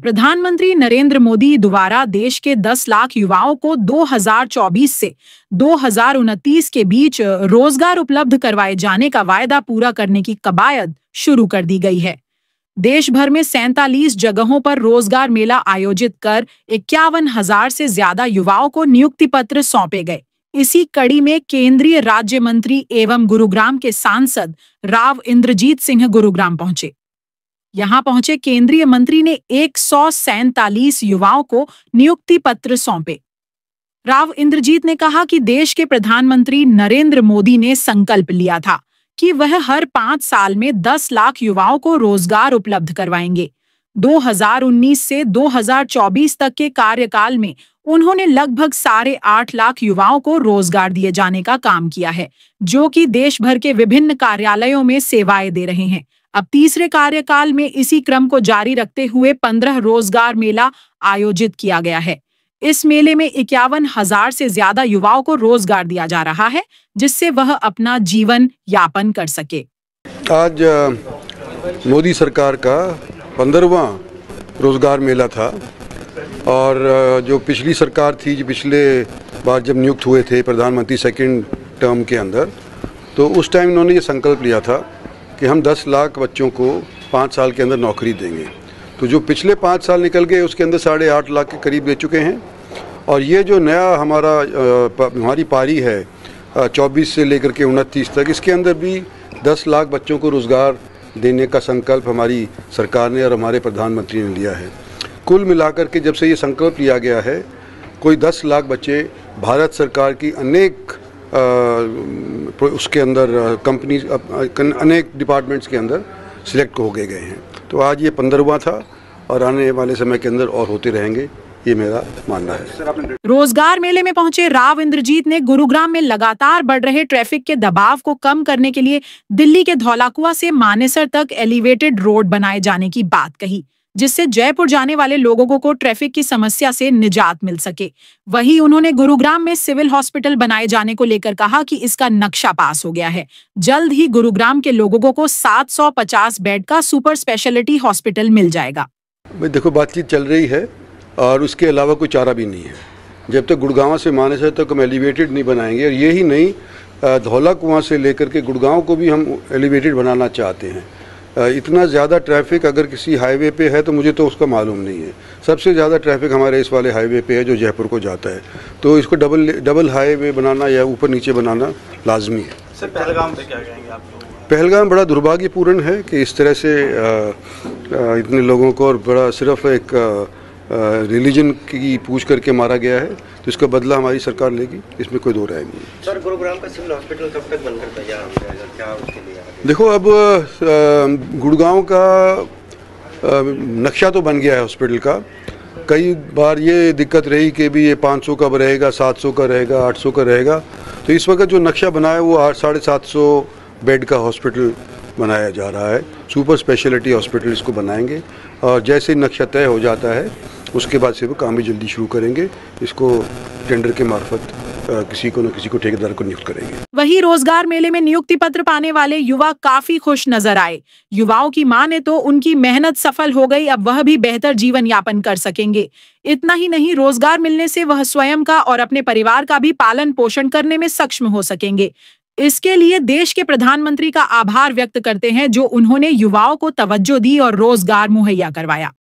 प्रधानमंत्री नरेंद्र मोदी द्वारा देश के 10 लाख युवाओं को 2024 से 2029 के बीच रोजगार उपलब्ध करवाए जाने का वायदा पूरा करने की कवायद शुरू कर दी गई है। देश भर में 47 जगहों पर रोजगार मेला आयोजित कर 51,000 से ज्यादा युवाओं को नियुक्ति पत्र सौंपे गए। इसी कड़ी में केंद्रीय राज्य मंत्री एवं गुरुग्राम के सांसद राव इंद्रजीत सिंह गुरुग्राम पहुंचे। यहां पहुंचे केंद्रीय मंत्री ने 147 युवाओं को नियुक्ति पत्र सौंपे। राव इंद्रजीत ने कहा कि देश के प्रधानमंत्री नरेंद्र मोदी ने संकल्प लिया था कि वह हर 5 साल में 10 लाख युवाओं को रोजगार उपलब्ध करवाएंगे। 2019 से 2024 तक के कार्यकाल में उन्होंने लगभग 8.5 लाख युवाओं को रोजगार दिए जाने का काम किया है, जो कि देश भर के विभिन्न कार्यालयों में सेवाएं दे रहे हैं। अब तीसरे कार्यकाल में इसी क्रम को जारी रखते हुए 15 रोजगार मेला आयोजित किया गया है। इस मेले में 51,000 से ज्यादा युवाओं को रोजगार दिया जा रहा है, जिससे वह अपना जीवन यापन कर सके। आज मोदी सरकार का 15वां रोजगार मेला था और जो पिछली सरकार थी, जो पिछले बार जब नियुक्त हुए थे प्रधानमंत्री सेकंड टर्म के अंदर, तो उस टाइम इन्होंने ये संकल्प लिया था कि हम 10 लाख बच्चों को 5 साल के अंदर नौकरी देंगे। तो जो पिछले 5 साल निकल गए उसके अंदर 8.5 लाख के करीब दे चुके हैं। और ये जो नया हमारी पारी है 24 से लेकर के 29 तक, इसके अंदर भी 10 लाख बच्चों को रोज़गार देने का संकल्प हमारी सरकार ने और हमारे प्रधानमंत्री ने लिया है। कुल मिलाकर के जब से ये संकल्प लिया गया है, कोई 10 लाख बच्चे भारत सरकार की अनेक उसके अंदर कंपनी अनेक डिपार्टमेंट्स के अंदर सिलेक्ट हो गए हैं। तो आज ये 15वां था और आने वाले समय के अंदर और होते रहेंगे, ये मेरा मानना है। रोजगार मेले में पहुंचे राव इंद्रजीत ने गुरुग्राम में लगातार बढ़ रहे ट्रैफिक के दबाव को कम करने के लिए दिल्ली के धौलाकुआं से मानेसर तक एलिवेटेड रोड बनाए जाने की बात कही, जिससे जयपुर जाने वाले लोगों को ट्रैफिक की समस्या से निजात मिल सके। वहीं उन्होंने गुरुग्राम में सिविल हॉस्पिटल बनाए जाने को लेकर कहा कि इसका नक्शा पास हो गया है। जल्द ही गुरुग्राम के लोगों को 750 बेड का सुपर स्पेशलिटी हॉस्पिटल मिल जाएगा। देखो, बातचीत चल रही है और उसके अलावा कोई चारा भी नहीं है। जब तक गुड़गांव से मानेसर तक हम एलिवेटेड नहीं बनाएंगे, और ये ही नहीं, धौलाकुआं से लेकर के गुड़गांव को भी हम एलिवेटेड बनाना चाहते हैं। इतना ज़्यादा ट्रैफिक अगर किसी हाईवे पे है तो मुझे तो उसका मालूम नहीं है। सबसे ज़्यादा ट्रैफिक हमारे इस वाले हाईवे पे है जो जयपुर को जाता है, तो इसको डबल हाईवे बनाना या ऊपर नीचे बनाना लाजमी है। सर, पहलगाम पे क्या कहेंगे आप लोग? पहलगाम बड़ा दुर्भाग्यपूर्ण है कि इस तरह से इतने लोगों को और बड़ा सिर्फ एक रिलीजन की पूछ करके मारा गया है, तो इसका बदला हमारी सरकार लेगी, इसमें कोई दो राय नहीं है। सर, गुरुग्राम का सिविल हॉस्पिटल कब तक बनकर तैयार हो जाएगा, क्या उसके लिए? देखो, अब गुड़गांव का नक्शा तो बन गया है हॉस्पिटल का। कई बार ये दिक्कत रही कि भी ये 500 का रहेगा, 700 का रहेगा, 800 का रहेगा। तो इस वक्त जो नक्शा बना है वो 750 बेड का हॉस्पिटल बनाया जा रहा है। सुपर स्पेशलिटी हॉस्पिटल इसको बनाएंगे और जैसे ही नक्शा तय हो जाता है उसके बाद से वो काम भी जल्दी शुरू करेंगे। इसको टेंडर के मार्फत किसी को न किसी को ठेकेदार को नियुक्त करेंगे। वहीं रोजगार मेले में नियुक्ति पत्र पाने वाले युवा काफी खुश नजर आए। युवाओं की माने तो उनकी मेहनत सफल हो गई, अब वह भी बेहतर जीवन यापन कर सकेंगे। इतना ही नहीं, रोजगार मिलने से वह स्वयं का और अपने परिवार का भी पालन पोषण करने में सक्षम हो सकेंगे। इसके लिए देश के प्रधानमंत्री का आभार व्यक्त करते हैं, जो उन्होंने युवाओं को तवज्जो दी और रोजगार मुहैया करवाया।